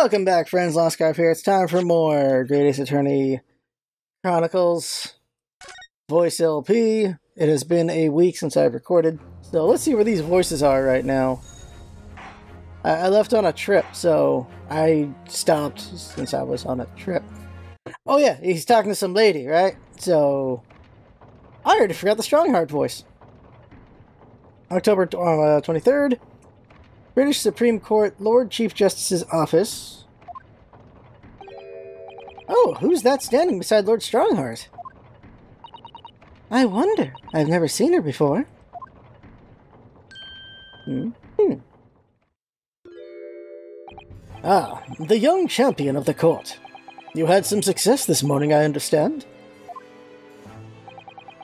Welcome back, friends. Lost Scarf here. It's time for more Great Ace Attorney Chronicles Voice LP. It has been a week since I've recorded, so let's see where these voices are right now. I left on a trip, so I stopped since I was on a trip. Oh yeah, he's talking to some lady, right? So, I already forgot the Strongheart voice. October 23rd. British Supreme Court, Lord Chief Justice's office. Oh, who's that standing beside Lord Strongheart? I wonder. I've never seen her before. Ah, the young champion of the court. You had some success this morning, I understand.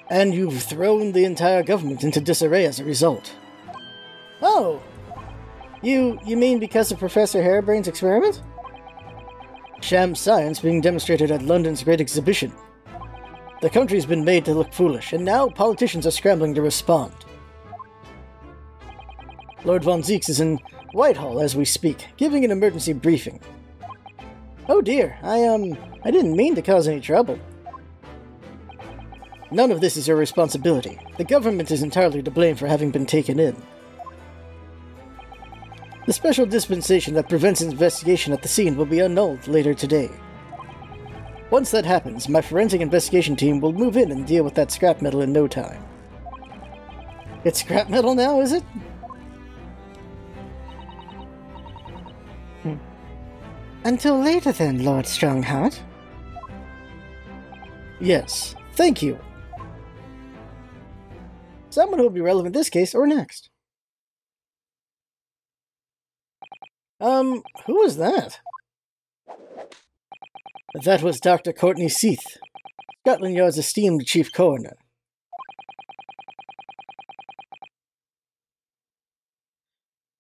And you've thrown the entire government into disarray as a result. Oh! You mean because of Professor Harebrain's experiment? Sham science being demonstrated at London's Great Exhibition. The country's been made to look foolish, and now politicians are scrambling to respond. Lord Von Zeeks is in Whitehall as we speak, giving an emergency briefing. Oh dear, I didn't mean to cause any trouble. None of this is your responsibility. The government is entirely to blame for having been taken in. The special dispensation that prevents investigation at the scene will be annulled later today. Once that happens, my forensic investigation team will move in and deal with that scrap metal in no time. It's scrap metal now, is it? Until later then, Lord Strongheart. Yes, thank you. Someone who will be relevant in this case or next. Who was that? That was Dr. Courtney Seath, Scotland Yard's esteemed chief coroner.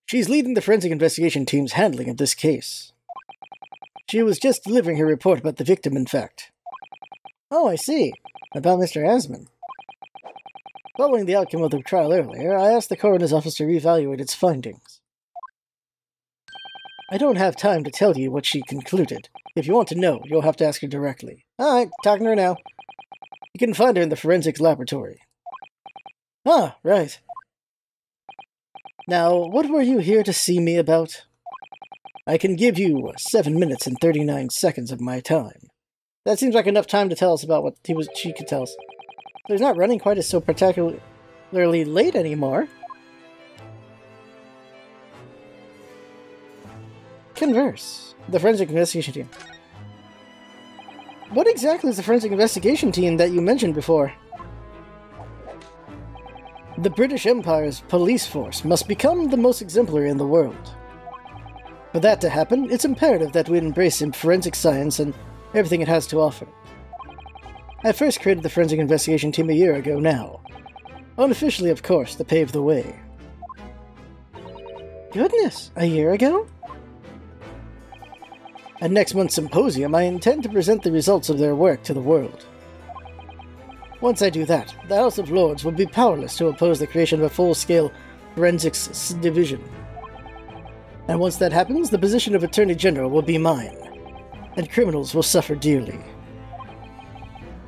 She's leading the forensic investigation team's handling of this case. She was just delivering her report about the victim, in fact. Oh, I see. About Mr. Asman. Following the outcome of the trial earlier, I asked the coroner's office to reevaluate its findings. I don't have time to tell you what she concluded. If you want to know, you'll have to ask her directly. Alright, talking to her now. You can find her in the forensics laboratory. Ah, right. Now, what were you here to see me about? I can give you 7 minutes and 39 seconds of my time. That seems like enough time to tell us about what she could tell us. So he's not running quite as so particularly late anymore. Converse. The forensic investigation team. What exactly is the forensic investigation team that you mentioned before? The British Empire's police force must become the most exemplary in the world. For that to happen, it's imperative that we embrace forensic science and everything it has to offer. I first created the forensic investigation team a year ago now. Unofficially, of course, to pave the way. Goodness, a year ago? At next month's symposium, I intend to present the results of their work to the world. Once I do that, the House of Lords will be powerless to oppose the creation of a full-scale forensics division. And once that happens, the position of Attorney General will be mine, and criminals will suffer dearly.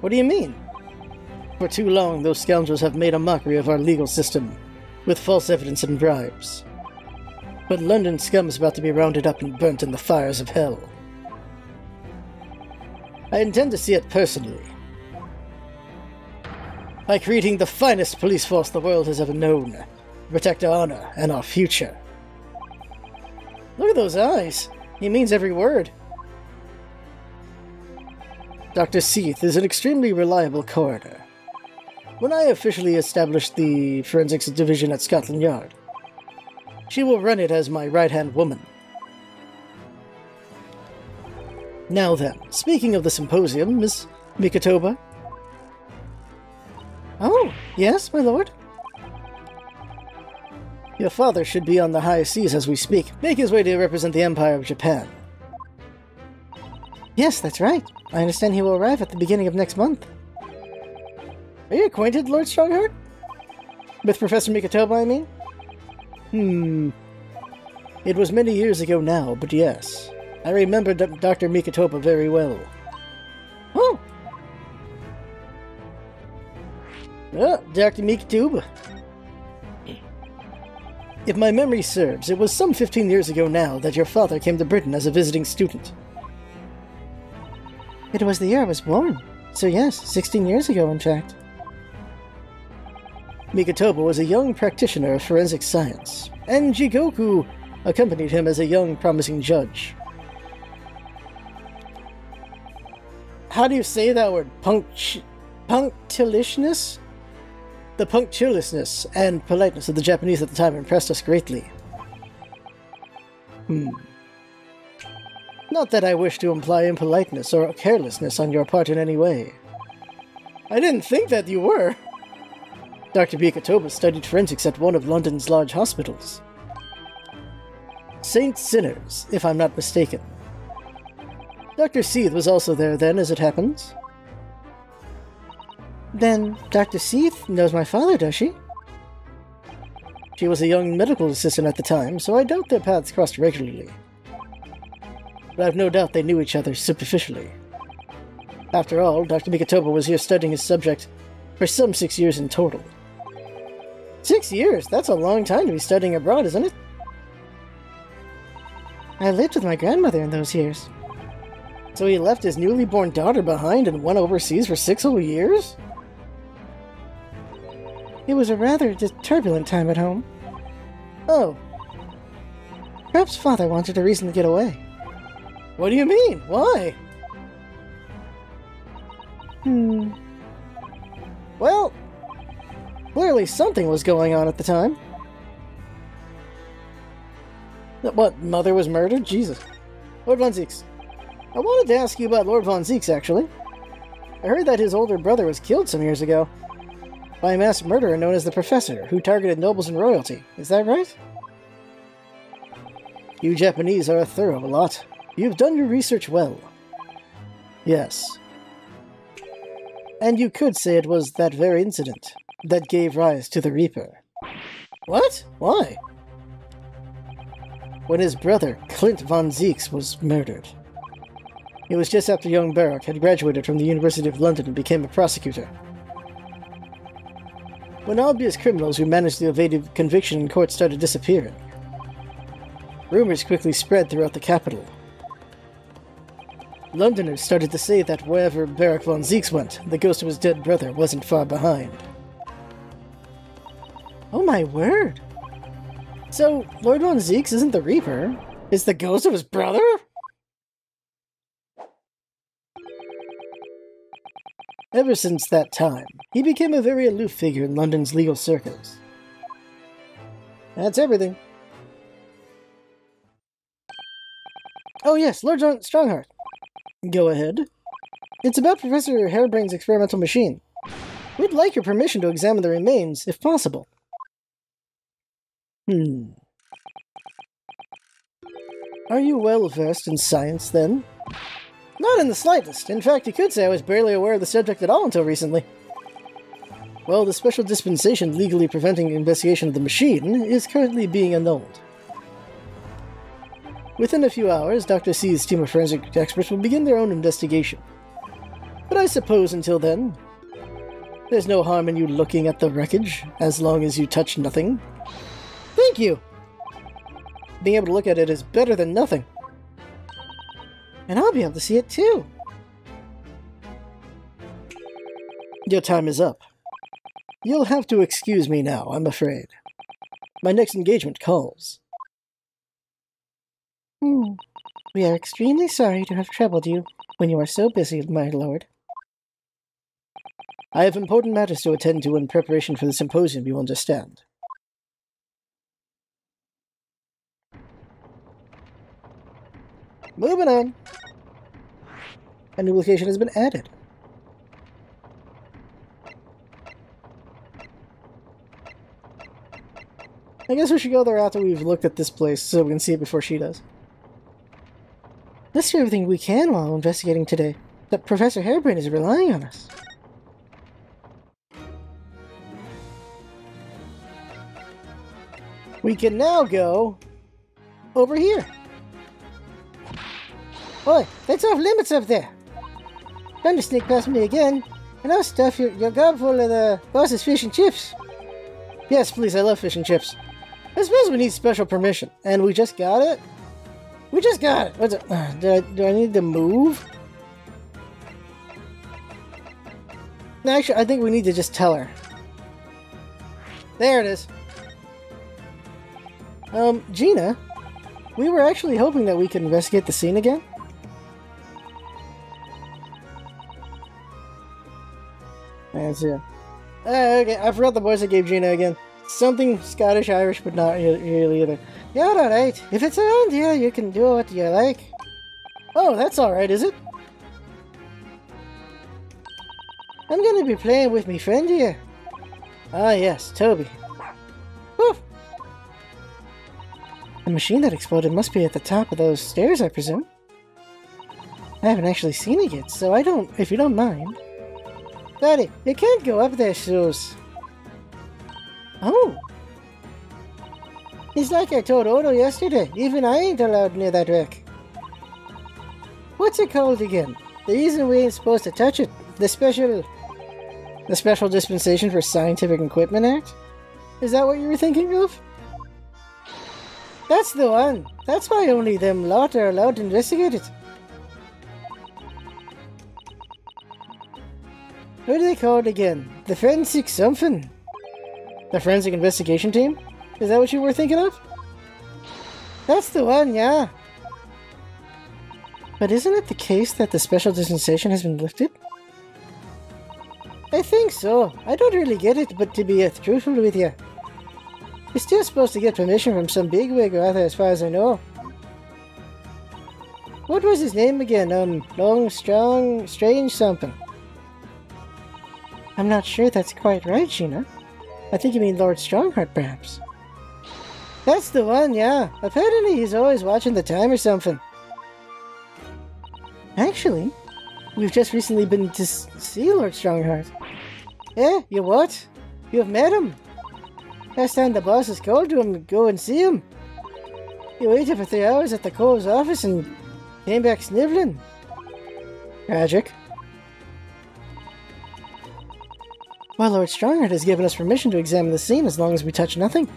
What do you mean? For too long, those scoundrels have made a mockery of our legal system, with false evidence and bribes. But London scum is about to be rounded up and burnt in the fires of hell. I intend to see it personally, by creating the finest police force the world has ever known, to protect our honor and our future. Look at those eyes. He means every word. Dr. Seath is an extremely reliable coroner. When I officially establish the forensics division at Scotland Yard, she will run it as my right-hand woman. Now then, speaking of the symposium, Miss Mikatoba. Oh, yes, my lord? Your father should be on the high seas as we speak, make his way to represent the Empire of Japan. Yes, that's right. I understand he will arrive at the beginning of next month. Are you acquainted, Lord Strongheart? With Professor Mikatoba, I mean? It was many years ago now, but yes. I remember Dr. Mikotopa very well. Oh! Dr. Mikotopa. If my memory serves, it was some 15 years ago now that your father came to Britain as a visiting student. It was the year I was born. So yes, 16 years ago, in fact. Mikotopa was a young practitioner of forensic science, and Jigoku accompanied him as a young, promising judge. How do you say that word? Punctiliousness? The punctiliousness and politeness of the Japanese at the time impressed us greatly. Not that I wish to imply impoliteness or carelessness on your part in any way. I didn't think that you were. Dr. Mikotopa studied forensics at one of London's large hospitals. St. Sinners, if I'm not mistaken. Dr. Seeth was also there then, as it happens. Then Dr. Seeth knows my father, does she? She was a young medical assistant at the time, so I doubt their paths crossed regularly. But I've no doubt they knew each other superficially. After all, Dr. Mikotopa was here studying his subject for some 6 years in total. 6 years? That's a long time to be studying abroad, isn't it? I lived with my grandmother in those years. So he left his newly born daughter behind and went overseas for 6 whole years? It was a rather turbulent time at home. Oh. Perhaps Father wanted a reason to get away. What do you mean? Why? Well, clearly something was going on at the time. What, Mother was murdered? Jesus. Lord Von Zieks. I wanted to ask you about Lord Von Zieks, actually. I heard that his older brother was killed some years ago by a mass murderer known as the Professor, who targeted nobles and royalty. Is that right? You Japanese are a thorough lot. You've done your research well. Yes. And you could say it was that very incident that gave rise to the Reaper. What? Why? When his brother, Clint Von Zieks, was murdered. It was just after young Barak had graduated from the University of London and became a prosecutor. When obvious criminals who managed to evade conviction in court started disappearing, rumors quickly spread throughout the capital. Londoners started to say that wherever Barak Von Zieks went, the ghost of his dead brother wasn't far behind. Oh my word! So, Lord Von Zieks isn't the Reaper? It's the ghost of his brother? Ever since that time, he became a very aloof figure in London's legal circles. That's everything. Oh yes, Lord Strongheart. Go ahead. It's about Professor Harebrain's experimental machine. We'd like your permission to examine the remains, if possible. Are you well versed in science, then? Not in the slightest. In fact, you could say I was barely aware of the subject at all until recently. Well, the special dispensation legally preventing investigation of the machine is currently being annulled. Within a few hours, Dr. C's team of forensic experts will begin their own investigation. But I suppose until then, there's no harm in you looking at the wreckage, as long as you touch nothing. Thank you! Being able to look at it is better than nothing. And I'll be able to see it too. Your time is up. You'll have to excuse me now, I'm afraid. My next engagement calls. We are extremely sorry to have troubled you when you are so busy, my lord. I have important matters to attend to in preparation for the symposium, you understand. Moving on. A new location has been added. I guess we should go there after we've looked at this place so we can see it before she does. Let's do everything we can while investigating today. That Professor Harebrain is relying on us. We can now go over here. Oi, that's off limits up there. Trying to sneak past me again, and I'll stuff your gob full of the boss's fish and chips. Yes, please, I love fish and chips. I suppose we need special permission, and we just got it? We just got it! What's it? Do I need to move? No, actually, I think we need to just tell her. There it is. Gina, we were actually hoping that we could investigate the scene again. That's it. Okay, I forgot the voice I gave Gina again. Something Scottish-Irish, but not really either. Yeah, alright. If it's around here, you can do what you like. Oh, that's alright, is it? I'm gonna be playing with me friend here. Ah, yes, Toby. Whew. The machine that exploded must be at the top of those stairs, I presume. I haven't actually seen it yet, so if you don't mind. Daddy, you can't go up there, shoes. Oh. It's like I told Odo yesterday, even I ain't allowed near that wreck. What's it called again? The reason we ain't supposed to touch it. The Special Dispensation for Scientific Equipment Act? Is that what you were thinking of? That's the one. That's why only them lot are allowed to investigate it. What are they called again? The Forensic something? The Forensic Investigation Team? Is that what you were thinking of? That's the one, yeah. But isn't it the case that the special dispensation has been lifted? I think so. I don't really get it, but to be truthful with you, you're still supposed to get permission from some bigwig or other, as far as I know. What was his name again? Long, strong, strange something. I'm not sure that's quite right, Gina. I think you mean Lord Strongheart, perhaps. That's the one, yeah. Apparently he's always watching the time or something. Actually, we've just recently been to see Lord Strongheart. Eh? You what? You have met him? Last time the boss has called to him to go and see him. You waited for 3 hours at the Cole's office and came back sniveling. Tragic. Well, Lord Strongheart has given us permission to examine the scene as long as we touch nothing.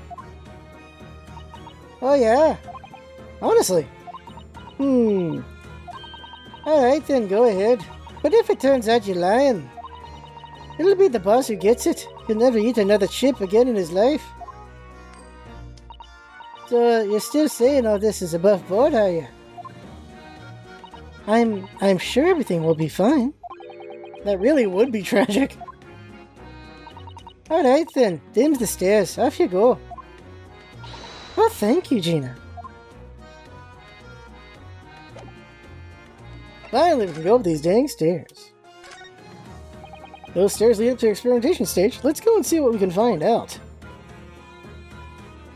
Oh yeah? Honestly? Alright then, go ahead. But if it turns out you're lying, it'll be the boss who gets it. He'll never eat another chip again in his life. So, you're still saying all this is above board, are you? I'm sure everything will be fine. That really would be tragic. Alright then, dim's the stairs. Off you go. Oh, thank you, Gina. Finally, we can go up these dang stairs. Those stairs lead up to the experimentation stage. Let's go and see what we can find out.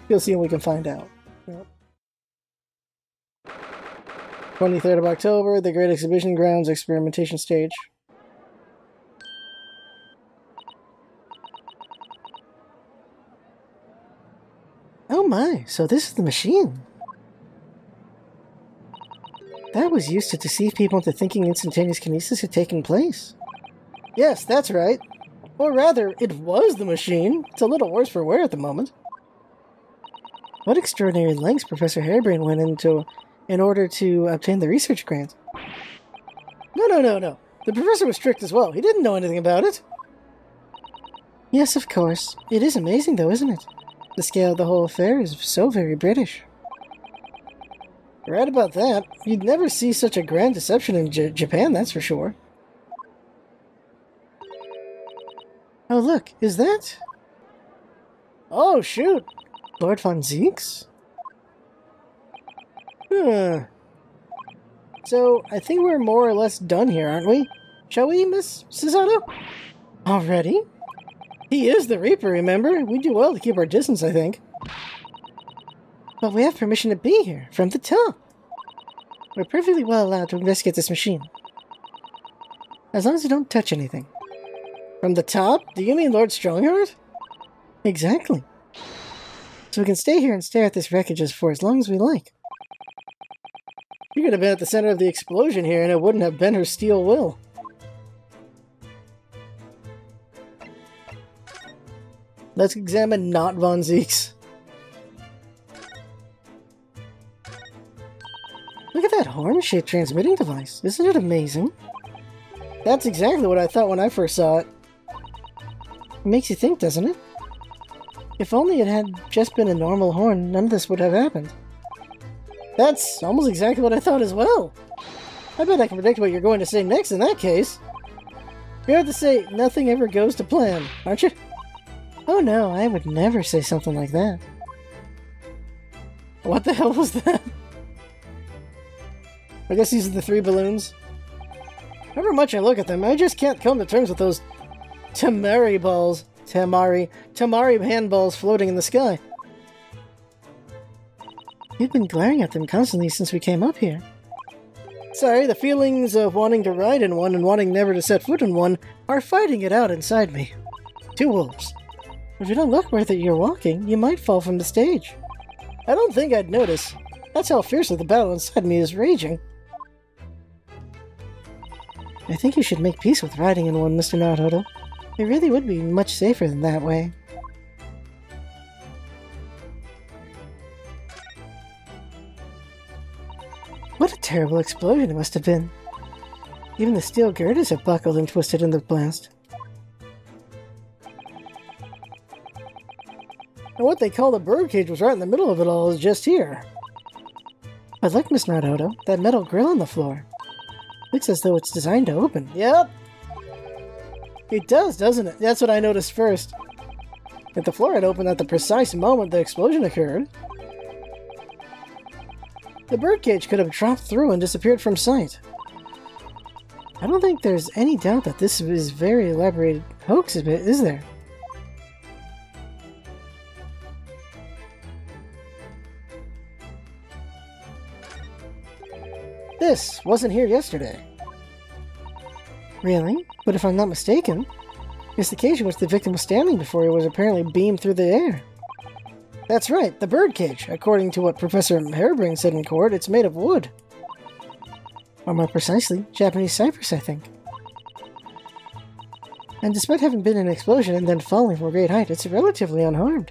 We'll see what we can find out. Yep. 23rd of October, the Great Exhibition Grounds experimentation stage. Oh my, so this is the machine. That was used to deceive people into thinking instantaneous kinesis had taken place. Yes, that's right. Or rather, it was the machine. It's a little worse for wear at the moment. What extraordinary lengths Professor Harebrain went into in order to obtain the research grant. No. The professor was strict as well. He didn't know anything about it. Yes, of course. It is amazing though, isn't it? The scale of the whole affair is so very British. Right about that. You'd never see such a grand deception in Japan, that's for sure. Oh look, is that? Oh shoot! Lord Von Zeeks? So, I think we're more or less done here, aren't we? Shall we, Miss Susanoo? Already? He is the Reaper, remember? We do well to keep our distance, I think. But we have permission to be here, from the top. We're perfectly well allowed to investigate this machine. As long as we don't touch anything. From the top? Do you mean Lord Strongheart? Exactly. So we can stay here and stare at this wreckage for as long as we like. You're could have been at the center of the explosion here, and it wouldn't have been her steel will. Let's examine not Von Zeke's. Look at that horn-shaped transmitting device. Isn't it amazing? That's exactly what I thought when I first saw it. It makes you think, doesn't it? If only it had just been a normal horn, none of this would have happened. That's almost exactly what I thought as well. I bet I can predict what you're going to say next in that case. You're about to say, nothing ever goes to plan, aren't you? Oh no, I would never say something like that. What the hell was that? I guess these are the 3 balloons. However much I look at them, I just can't come to terms with those Tamari balls. Tamari handballs floating in the sky. You've been glaring at them constantly since we came up here. Sorry, the feelings of wanting to ride in one and wanting never to set foot in one are fighting it out inside me. 2 wolves. If you don't look where that you're walking, you might fall from the stage. I don't think I'd notice. That's how fiercely the battle inside me is raging. I think you should make peace with riding in one, Mr. Naruto. It really would be much safer than that way. What a terrible explosion it must have been. Even the steel girders have buckled and twisted in the blast. And what they call the birdcage was right in the middle of it all is just here. But look, Miss Naruto, that metal grill on the floor. Looks as though it's designed to open. Yep! It does, doesn't it? That's what I noticed first. If the floor had opened at the precise moment the explosion occurred, the birdcage could have dropped through and disappeared from sight. I don't think there's any doubt that this is very elaborated hoax, is there? This wasn't here yesterday. Really? But if I'm not mistaken, it's the cage in which the victim was standing before he was apparently beamed through the air. That's right, the birdcage. According to what Professor Harebrink said in court, it's made of wood. Or more precisely, Japanese cypress, I think. And despite having been an explosion and then falling from a great height, it's relatively unharmed.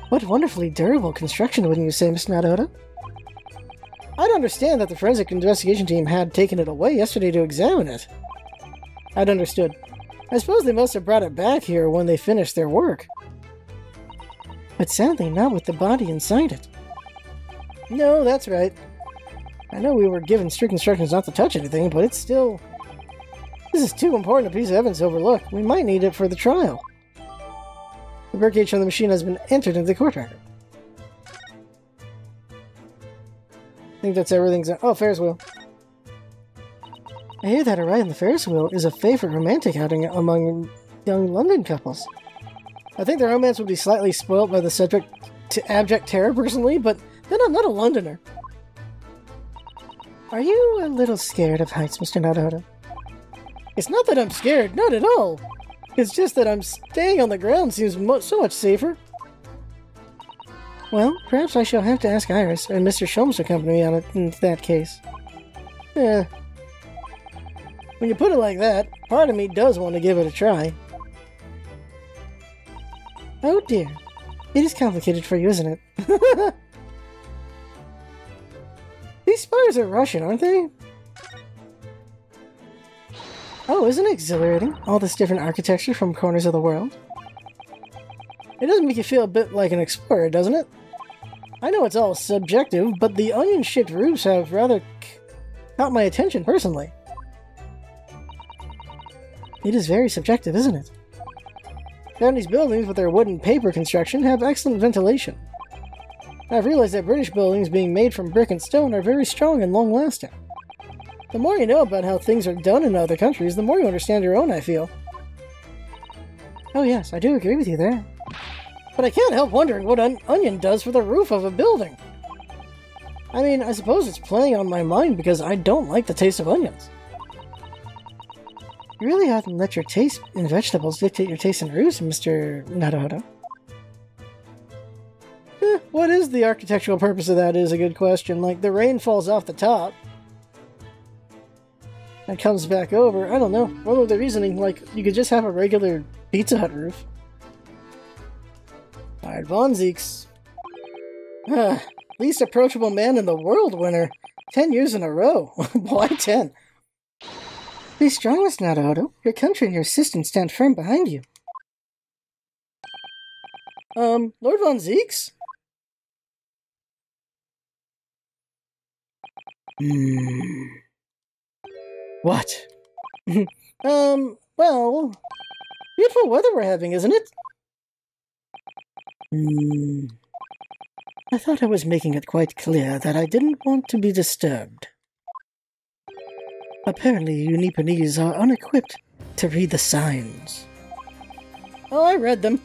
What wonderfully durable construction, wouldn't you say, Miss Naruto? I'd understand that the forensic investigation team had taken it away yesterday to examine it. I'd understood. I suppose they must have brought it back here when they finished their work. But sadly, not with the body inside it. No, that's right. I know we were given strict instructions not to touch anything, but it's still... This is too important a piece of evidence to overlook. We might need it for the trial. The birdcage on the machine has been entered into the court record. I think that's everything's... Oh, Ferris wheel. I hear that a ride in the Ferris wheel is a favorite romantic outing among young London couples. I think the romance would be slightly spoilt by the subject to abject terror personally, but then I'm not a Londoner. Are you a little scared of heights, Mr. Naruto? It's not that I'm scared, not at all. It's just that I'm staying on the ground seems so much safer. Well, perhaps I shall have to ask Iris and Mr. Sholmes to accompany me on it in that case. Eh. When you put it like that, part of me does want to give it a try. Oh dear. It is complicated for you, isn't it? These spires are Russian, aren't they? Oh, isn't it exhilarating? All this different architecture from corners of the world. It does make you feel a bit like an explorer, doesn't it? I know it's all subjective, but the onion-shaped roofs have rather caught my attention personally. It is very subjective, isn't it? Japanese buildings with their wooden paper construction have excellent ventilation. I've realized that British buildings being made from brick and stone are very strong and long-lasting. The more you know about how things are done in other countries, the more you understand your own, I feel. Oh yes, I do agree with you there. But I can't help wondering what an onion does for the roof of a building. I mean, I suppose it's playing on my mind because I don't like the taste of onions. You really haven't let your taste in vegetables dictate your taste in roofs, Mr. Naruto. What is the architectural purpose of that is a good question. Like, the rain falls off the top and comes back over. I don't know. What was the reasoning? Like, you could just have a regular Pizza Hut roof. Alright, Von Zeeks. Least approachable man in the world winner. 10 years in a row. Why 10? Be strong, Miss Naruto. Your country and your assistant stand firm behind you. Lord Von Zeeks? What? Well, beautiful weather we're having, isn't it? I thought I was making it quite clear that I didn't want to be disturbed. Apparently, you Nipponese are unequipped to read the signs. Oh, I read them.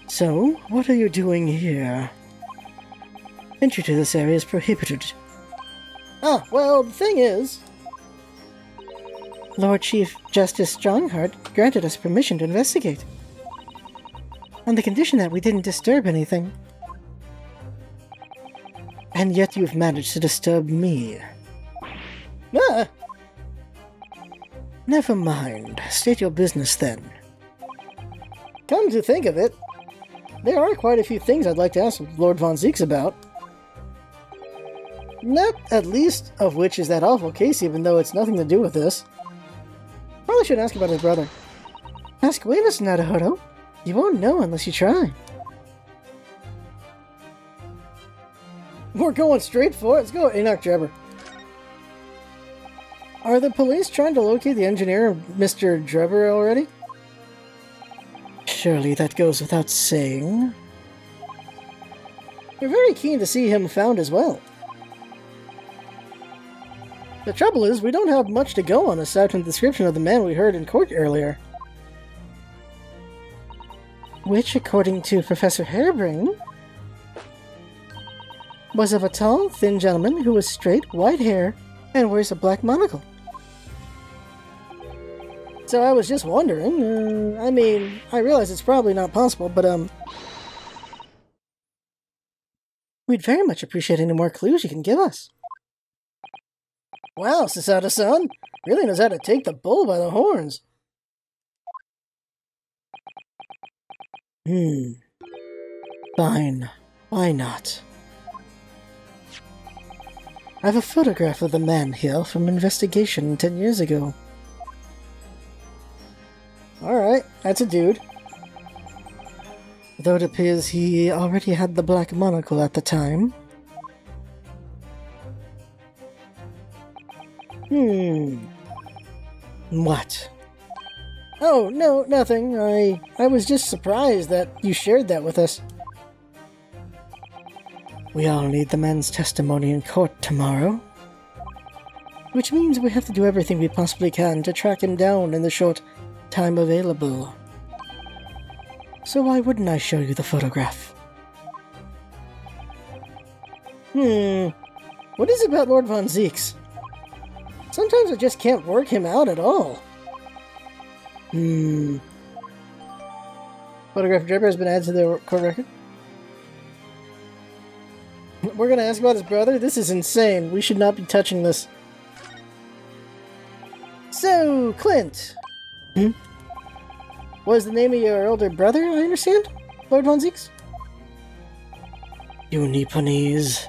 So, what are you doing here? Entry to this area is prohibited. Ah, well, the thing is... Lord Chief Justice Strongheart granted us permission to investigate. On the condition that we didn't disturb anything. And yet you've managed to disturb me. Ah! Never mind. State your business then. Come to think of it, there are quite a few things I'd like to ask Lord Von Zeeks about. Not at least of which is that awful case, even though it's nothing to do with this. Probably should ask about his brother. Ask away, Miss Naruto. You won't know unless you try. We're going straight for it. Let's go, Enoch Drebber. Are the police trying to locate the engineer, Mr. Drebber, already? Surely that goes without saying. We're very keen to see him found as well. The trouble is, we don't have much to go on aside from the description of the man we heard in court earlier. Which, according to Professor Harebrain, was of a tall, thin gentleman who has straight, white hair and wears a black monocle. So I was just wondering, I mean, I realize it's probably not possible, but, we'd very much appreciate any more clues you can give us. Wow, Sasada-san really knows how to take the bull by the horns. Fine. Why not? I have a photograph of the man here from investigation 10 years ago. Alright, that's a dude. Though it appears he already had the black monocle at the time. What? Oh, no, nothing. I was just surprised that you shared that with us. We all need the man's testimony in court tomorrow. Which means we have to do everything we possibly can to track him down in the short time available. So why wouldn't I show you the photograph? What is it about Lord Von Zeeks? Sometimes I just can't work him out at all. Photograph of Draper has been added to the court record. We're gonna ask about his brother? This is insane. We should not be touching this. So, Clint. What is the name of your older brother, I understand? Lord Von Zeeks? You Nipponese.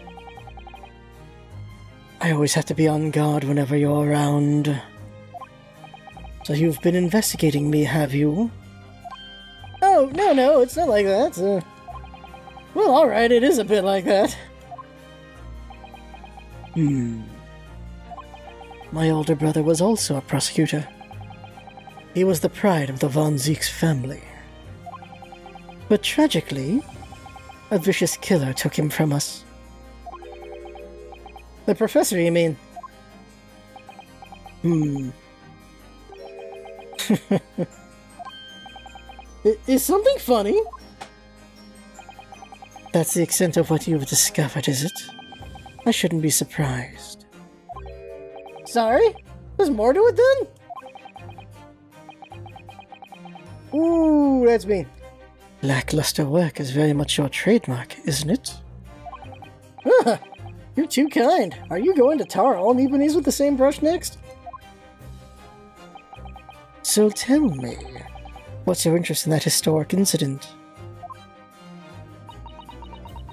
I always have to be on guard whenever you're around. So you've been investigating me, have you? Oh, no, it's not like that. Well, alright, it is a bit like that. My older brother was also a prosecutor. He was the pride of the Von Zeeks family. But tragically, a vicious killer took him from us. The professor, you mean? Is something funny? That's the extent of what you've discovered, is it? I shouldn't be surprised. Sorry? There's more to it then? Ooh, that's mean. Lackluster work is very much your trademark, isn't it? Ah, you're too kind. Are you going to tar all Nibunese with the same brush next? So tell me, what's your interest in that historic incident?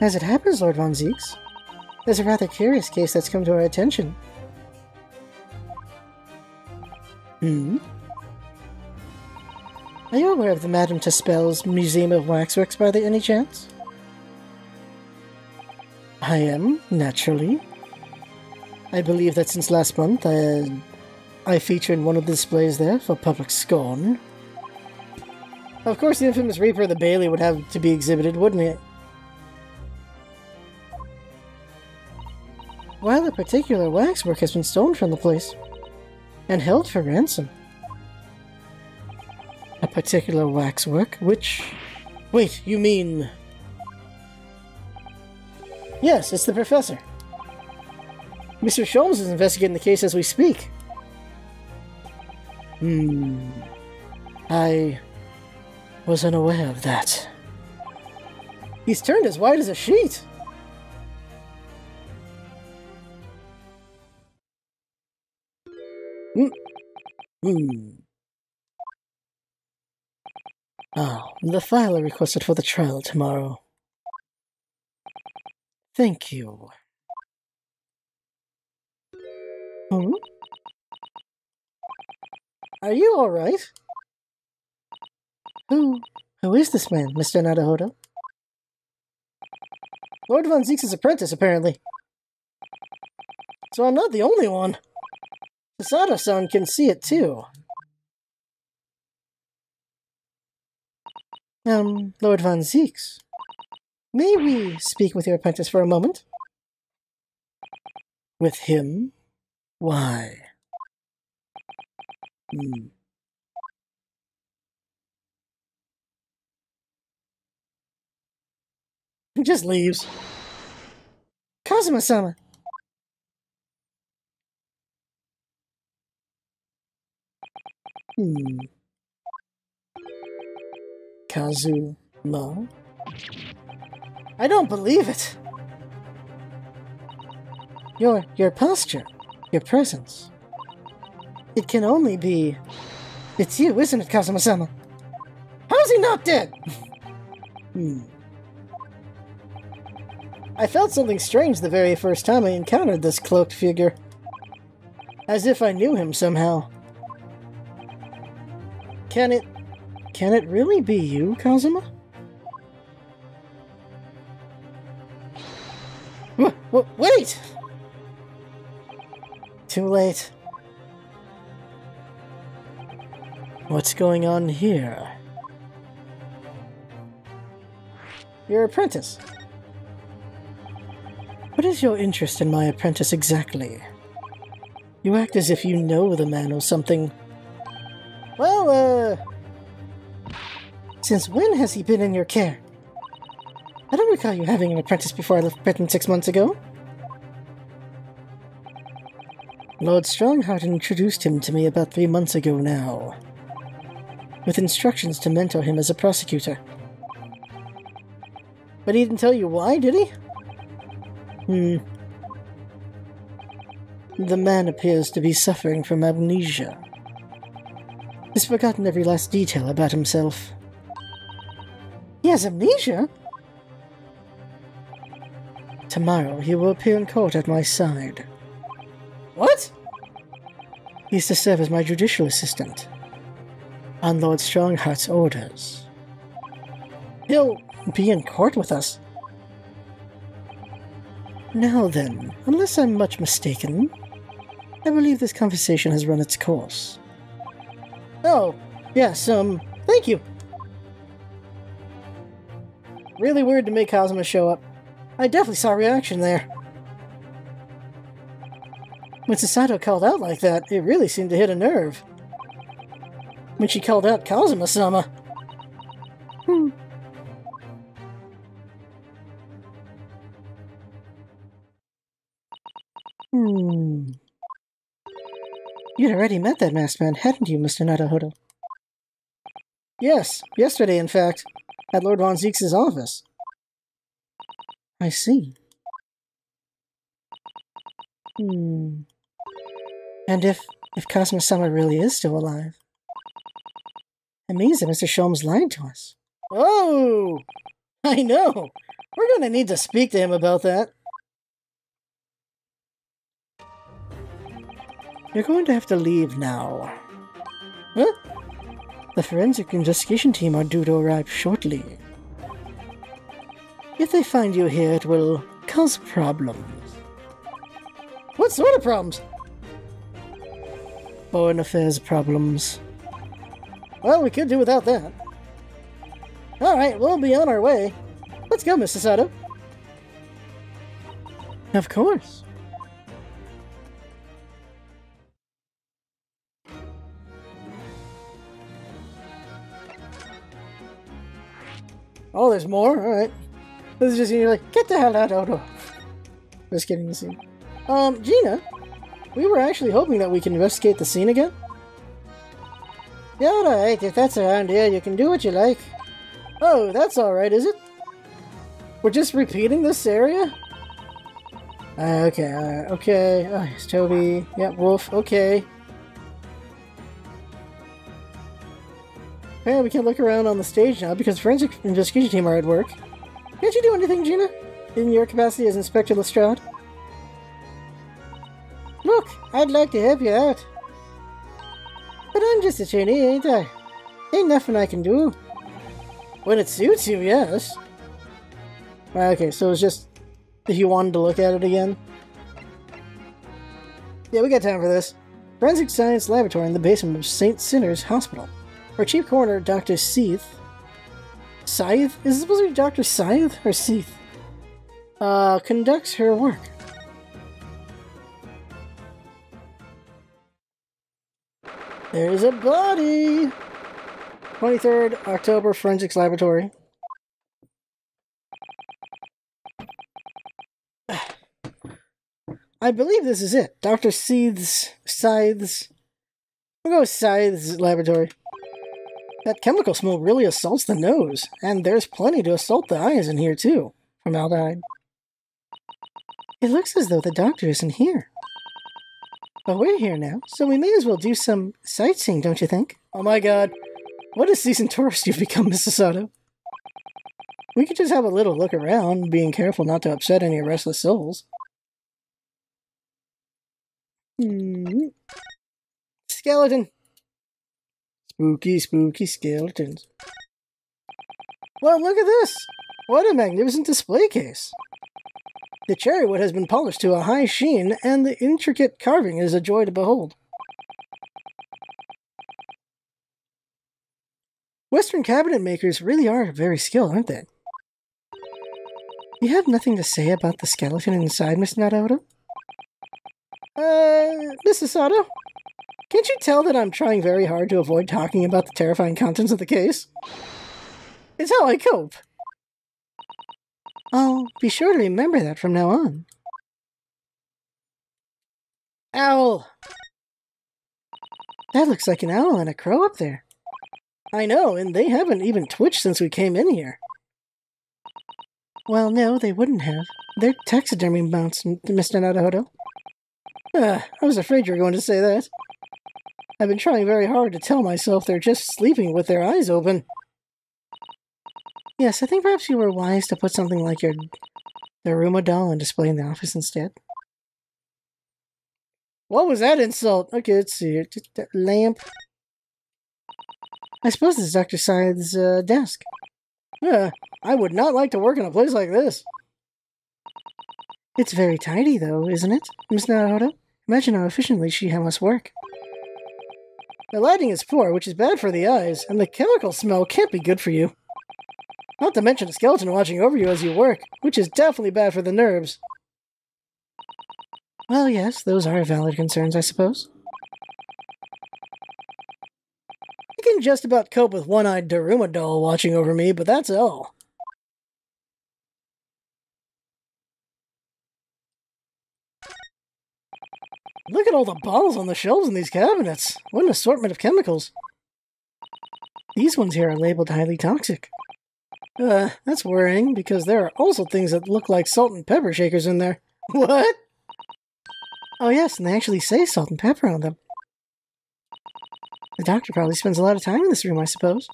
As it happens, Lord Von Zieks, there's a rather curious case that's come to our attention. Are you aware of the Madame Taspel's Museum of Waxworks by any chance? I am, naturally. I believe that since last month I feature in one of the displays there for public scorn. Of course the infamous Reaper of the Bailey would have to be exhibited, wouldn't it? While a particular waxwork has been stolen from the place and held for ransom. A particular waxwork? Which... Wait, you mean... Yes, it's the professor. Mr. Sholmes is investigating the case as we speak. I was unaware of that. He's turned as white as a sheet. Oh, the file I requested for the trial tomorrow. Thank you. Are you alright? Who is this man, Mr. Naruhodo? Lord Von Zieks' apprentice, apparently. So I'm not the only one. Sasato-san can see it too. Lord Von Zieks, may we speak with your apprentice for a moment? With him? Why? He just leaves. Kazuma-sama! Kazuma? I don't believe it! Your posture, your presence. It can only be... It's you, isn't it, Kazuma-sama? How's he not dead? I felt something strange the very first time I encountered this cloaked figure. As if I knew him somehow. Can it really be you, Kazuma? Wait! Too late. What's going on here? Your apprentice. What is your interest in my apprentice exactly? You act as if you know the man or something. Well, since when has he been in your care? I don't recall you having an apprentice before I left Britain 6 months ago. Lord Strongheart introduced him to me about 3 months ago now, with instructions to mentor him as a prosecutor. But he didn't tell you why, did he? The man appears to be suffering from amnesia. He's forgotten every last detail about himself. He has amnesia? Tomorrow he will appear in court at my side. What? He's to serve as my judicial assistant, on Lord Strongheart's orders. He'll be in court with us? Now then, unless I'm much mistaken, I believe this conversation has run its course. Oh, yes, thank you. Really weird to make Kazuma show up. I definitely saw a reaction there. When Sasato called out like that, it really seemed to hit a nerve. When she called out Kazuma-sama. You'd already met that masked man, hadn't you, Mr. Naruhodo? Yes, yesterday, in fact. at Lord Von Zeke's office. I see. And if Cosmo-sama really is still alive, it means that Mr. Sholmes lied to us. Oh! I know! We're gonna need to speak to him about that. You're going to have to leave now. Huh? The forensic investigation team are due to arrive shortly. If they find you here, it will cause problems. What sort of problems? Foreign affairs problems. Well, we could do without that. Alright, we'll be on our way. Let's go, Mr. Sato. Of course. Oh, there's more? Alright. This is just, you're like, get the hell out, Odo. Just kidding, the scene. Gina? We were actually hoping that we can investigate the scene again. Yeah, alright, if that's around here, you can do what you like. Oh, that's alright, is it? We're just repeating this area? Okay, okay. Oh, it's Toby. Yep, Wolf, okay. Okay, we can look around on the stage now because the forensic investigation team are at work. Can't you do anything, Gina? In your capacity as Inspector Lestrade? Look, I'd like to help you out. But I'm just a trainee, ain't I? Ain't nothing I can do. When it suits you, yes. Okay, so it's just if you wanted to look at it again. Yeah, we got time for this. Forensic Science Laboratory in the basement of St. Sinner's Hospital. Our chief coroner, Dr. Scythe. Scythe? Is it supposed to be Dr. Scythe or Scythe? Conducts her work. There's a body! 23rd October, Forensics Laboratory. I believe this is it. Dr. Scythe's... We'll go with Scythe's laboratory. That chemical smell really assaults the nose, and there's plenty to assault the eyes in here too. Formaldehyde. It looks as though the doctor isn't here. But we're here now, so we may as well do some sightseeing, don't you think? Oh my god. What a seasoned tourist you've become, Mr. Sato. We could just have a little look around, being careful not to upset any restless souls. Skeleton. Spooky, spooky skeletons. Well, look at this! What a magnificent display case! The cherrywood has been polished to a high sheen, and the intricate carving is a joy to behold. Western cabinet makers really are very skilled, aren't they? You have nothing to say about the skeleton inside, Mr. Naruto? Mrs. Sato? Can't you tell that I'm trying very hard to avoid talking about the terrifying contents of the case? It's how I cope. I'll be sure to remember that from now on. Owl! That looks like an owl and a crow up there. I know, and they haven't even twitched since we came in here. Well, no, they wouldn't have. They're taxidermy mounts, Mr. Naruto. I was afraid you were going to say that. I've been trying very hard to tell myself they're just sleeping with their eyes open. Yes, I think perhaps you were wise to put something like the Daruma doll on display in the office instead. What was that insult? Okay, let's see. Lamp. I suppose this is Dr. Scythe's desk. I would not like to work in a place like this. It's very tidy, though, isn't it, Miss Naruto? Imagine how efficiently she must work. The lighting is poor, which is bad for the eyes, and the chemical smell can't be good for you. Not to mention a skeleton watching over you as you work, which is definitely bad for the nerves. Well, yes, those are valid concerns, I suppose. I can just about cope with one-eyed Daruma doll watching over me, but that's all. Look at all the bottles on the shelves in these cabinets. What an assortment of chemicals. These ones here are labeled highly toxic. That's worrying, because there are also things that look like salt and pepper shakers in there. What? Oh yes, and they actually say salt and pepper on them. The doctor probably spends a lot of time in this room, I suppose.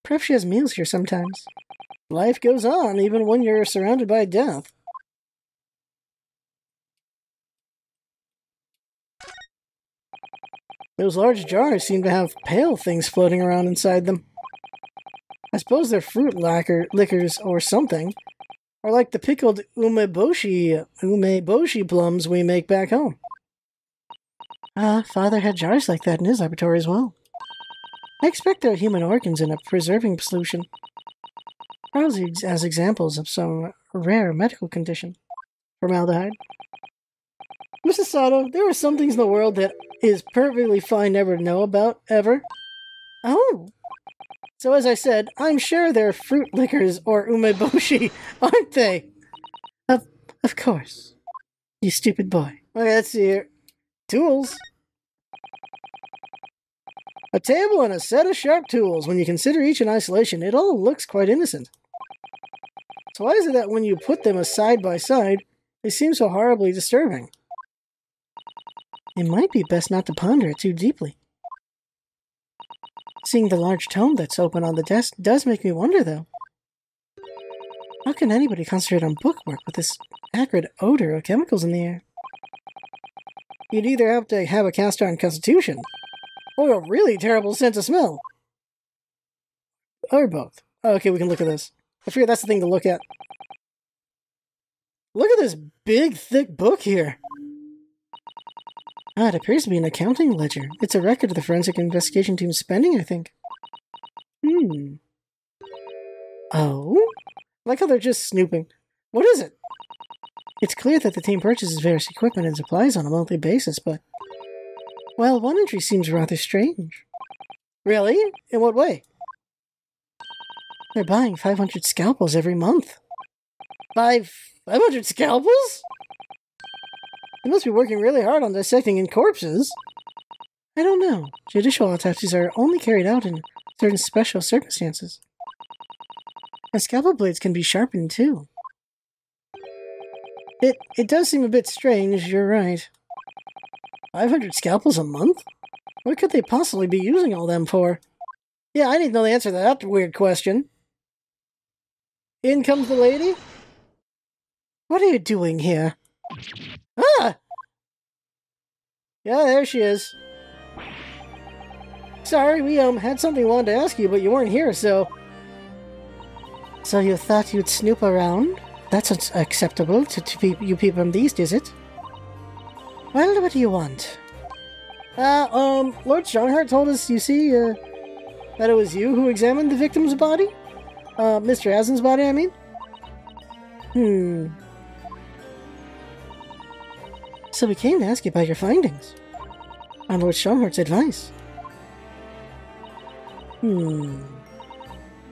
Perhaps she has meals here sometimes. Life goes on, even when you're surrounded by death. Those large jars seem to have pale things floating around inside them. I suppose they're fruit liquors or something. Or like the pickled umeboshi plums we make back home. Father had jars like that in his laboratory as well. I expect there are human organs in a preserving solution. Probably as examples of some rare medical condition. Formaldehyde. Mrs. Sato, there are some things in the world that is perfectly fine never to know about, ever. Oh! So as I said, I'm sure they're fruit liquors or umeboshi, aren't they? Of course. You stupid boy. Okay, let's see here. Tools. A table and a set of sharp tools. When you consider each in isolation, it all looks quite innocent. So why is it that when you put them side by side, they seem so horribly disturbing? It might be best not to ponder it too deeply. Seeing the large tome that's open on the desk does make me wonder, though. How can anybody concentrate on bookwork with this acrid odor of chemicals in the air? You'd either have to have a cast-iron constitution, or a really terrible sense of smell. Or both. Oh, okay, we can look at this. I figure that's the thing to look at. Look at this big, thick book here. It appears to be an accounting ledger. It's a record of the forensic investigation team's spending, I think. Oh? Like how they're just snooping. What is it? It's clear that the team purchases various equipment and supplies on a monthly basis, but... Well, one entry seems rather strange. Really? In what way? They're buying 500 scalpels every month. 500 scalpels? They must be working really hard on dissecting corpses. I don't know. Judicial autopsies are only carried out in certain special circumstances. And scalpel blades can be sharpened, too. It does seem a bit strange, you're right. 500 scalpels a month? What could they possibly be using all them for? Yeah, I need to know the answer to that weird question. In comes the lady. What are you doing here? Ah! Yeah, there she is. Sorry, we had something we wanted to ask you, but you weren't here, so... So you thought you'd snoop around? That's acceptable to you people these, is it? Well, what do you want? Lord Strongheart told us, you see, that it was you who examined the victim's body? Mr. Aslan's body, I mean? So we came to ask you about your findings. On Lord Strongheart's advice.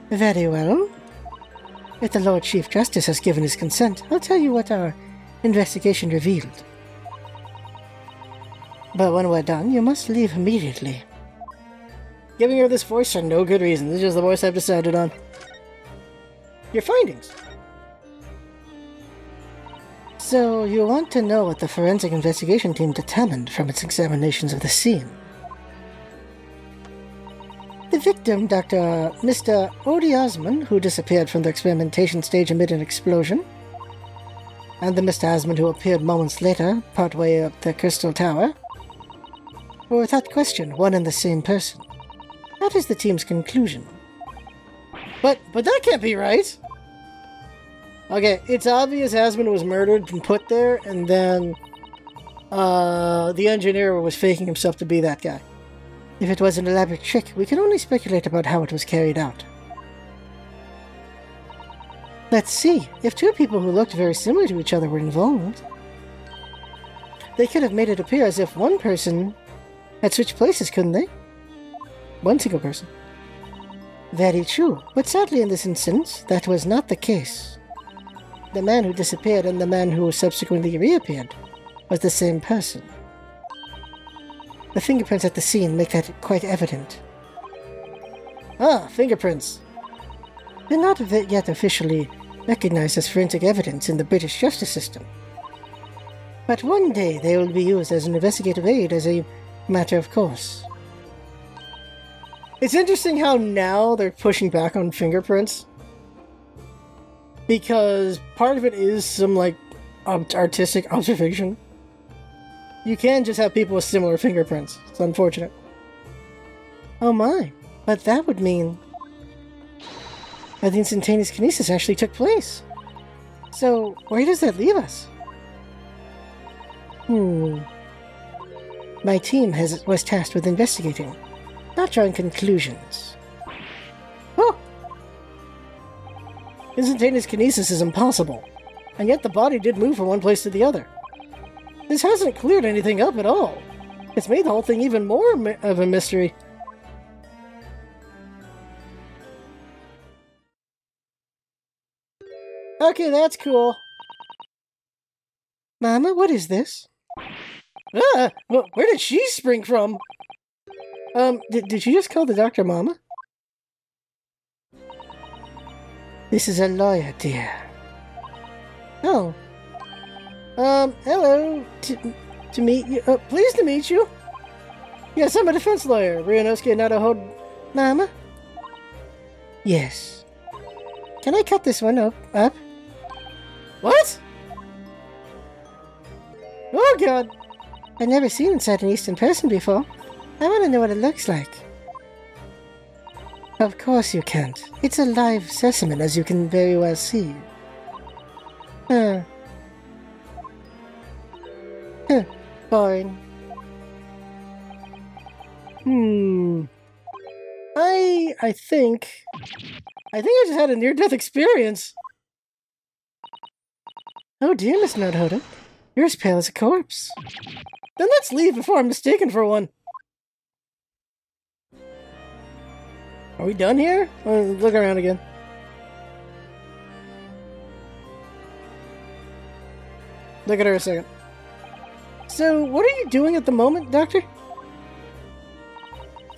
Very well. If the Lord Chief Justice has given his consent, I'll tell you what our investigation revealed. But when we're done, you must leave immediately. Giving her this voice for no good reason. This is just the voice I've decided on. Your findings. So, you want to know what the forensic investigation team determined from its examinations of the scene? The victim, Mr. Odie Osmond, who disappeared from the experimentation stage amid an explosion, and the Mr. Osmond who appeared moments later, partway up the Crystal Tower, were without question one and the same person. That is the team's conclusion. But that can't be right! Okay, it's obvious Asmund was murdered and put there, and then the engineer was faking himself to be that guy. If it was an elaborate trick, we can only speculate about how it was carried out. Let's see. If two people who looked very similar to each other were involved, they could have made it appear as if one person had switched places, couldn't they? One single person. Very true, but sadly in this instance, that was not the case. The man who disappeared and the man who subsequently reappeared was the same person. The fingerprints at the scene make that quite evident. Ah, fingerprints. They're not yet officially recognized as forensic evidence in the British justice system. But one day they will be used as an investigative aid as a matter of course. It's interesting how now they're pushing back on fingerprints. Because part of it is some, like, artistic observation. You can just have people with similar fingerprints. It's unfortunate. Oh my, but that would mean that the instantaneous kinesis actually took place. So, where does that leave us? My team was tasked with investigating, not drawing conclusions. Oh! Instantaneous kinesis is impossible, and yet the body did move from one place to the other. This hasn't cleared anything up at all. It's made the whole thing even more of a mystery. Okay, that's cool. Mama, what is this? Well, where did she spring from? Did you just call the doctor Mama? This is a lawyer, dear. Oh. Hello. To meet you. Pleased to meet you. Yes, I'm a defense lawyer. Ryunosuke Naruhodo. Mama? Yes. Can I cut this one up? What? Oh god! I've never seen inside an Eastern person before. I want to know what it looks like. Of course you can't. It's a live specimen, as you can very well see. Boring. I think I just had a near-death experience. Oh dear, Miss Naruhodo. You're as pale as a corpse. Then let's leave before I'm mistaken for one. Are we done here? Look around again. Look at her a second. So, what are you doing at the moment, Doctor?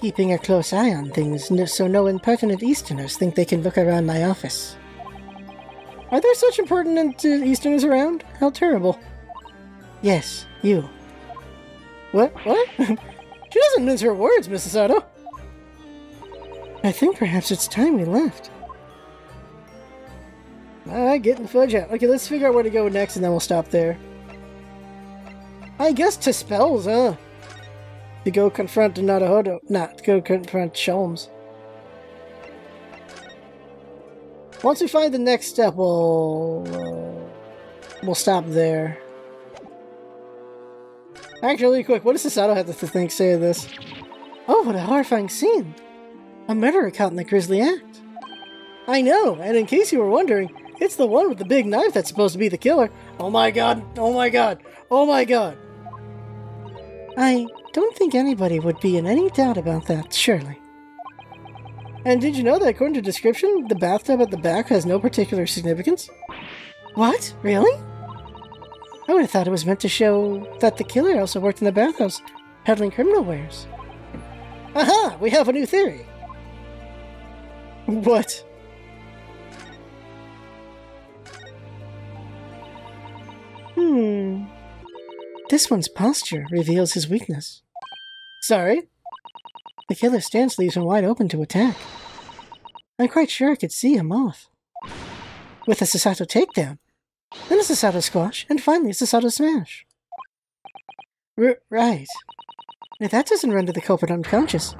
Keeping a close eye on things so no impertinent Easterners think they can look around my office. Are there such impertinent Easterners around? How terrible. Yes, you. What? She doesn't mince her words, Mrs. Sato. I think perhaps it's time we left. Alright, getting the fudge out. Okay, let's figure out where to go next and then we'll stop there. I guess to spells, huh? To go confront Naruhodo. Not to go confront Sholmes. Once we find the next step, we'll stop there. Actually, really quick, what does Sato have to say of this? Oh, what a horrifying scene! A murderer caught in the grisly act. I know, and in case you were wondering, it's the one with the big knife that's supposed to be the killer. Oh my god! Oh my god! Oh my god! I don't think anybody would be in any doubt about that, surely. And did you know that according to description, the bathtub at the back has no particular significance? What? Really? I would have thought it was meant to show that the killer also worked in the bathhouse, peddling criminal wares. Aha! We have a new theory! What? This one's posture reveals his weakness. Sorry? The killer's stance leaves him wide open to attack. I'm quite sure I could see him off. With a Sasato takedown, then a Sasato squash, and finally a Sasato smash. Right. If that doesn't render the culprit unconscious,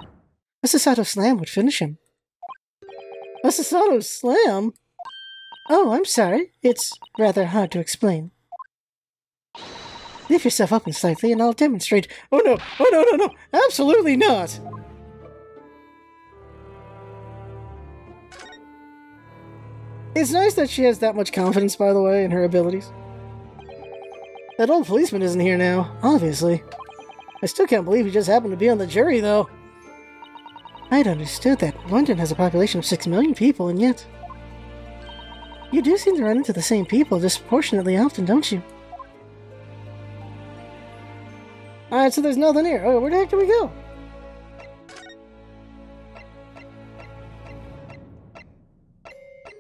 a Sasato slam would finish him. A Sasato slam? Oh, I'm sorry. It's rather hard to explain. Lift yourself open slightly and I'll demonstrate. Oh no! Oh no, no, no! Absolutely not! It's nice that she has that much confidence, by the way, in her abilities. That old policeman isn't here now, obviously. I still can't believe he just happened to be on the jury, though. I'd understood that London has a population of 6 million people, and yet... You do seem to run into the same people disproportionately often, don't you? Alright, so there's nothing here. Oh, where the heck do we go?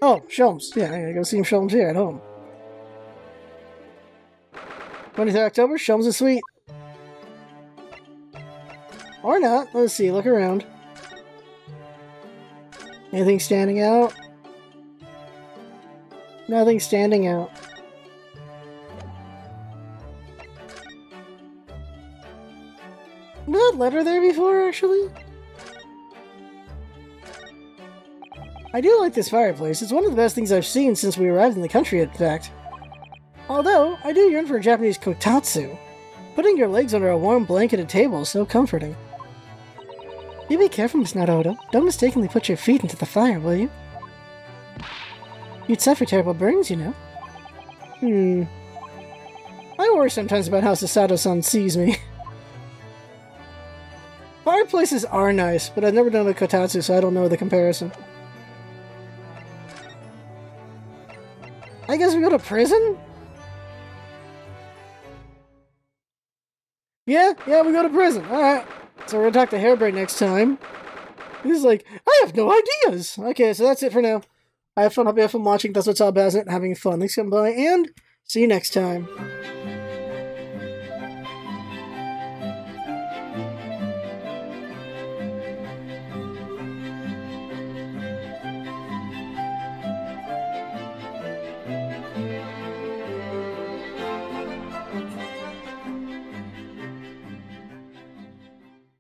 Oh, Sholmes. Yeah, I gotta go see Sholmes here at home. 23rd October, Sholmes is sweet. Or not. Let's see, look around. Anything standing out? Nothing standing out. Was that letter there before, actually? I do like this fireplace. It's one of the best things I've seen since we arrived in the country, in fact. Although, I do yearn for a Japanese kotatsu. Putting your legs under a warm blanketed table is so comforting. You be careful, Miss Naruto. Don't mistakenly put your feet into the fire, will you? You'd suffer terrible burns, you know. I worry sometimes about how Sasato-san sees me. Fireplaces are nice, but I've never done a kotatsu, so I don't know the comparison. I guess we go to prison? Yeah, we go to prison. Alright. So we're gonna talk to Hairbrain next time. He's like, I have no ideas! Okay, so that's it for now. I have fun. Hope you have fun watching. That's what's all about, isn't it? Having fun. Thanks for coming by, and see you next time.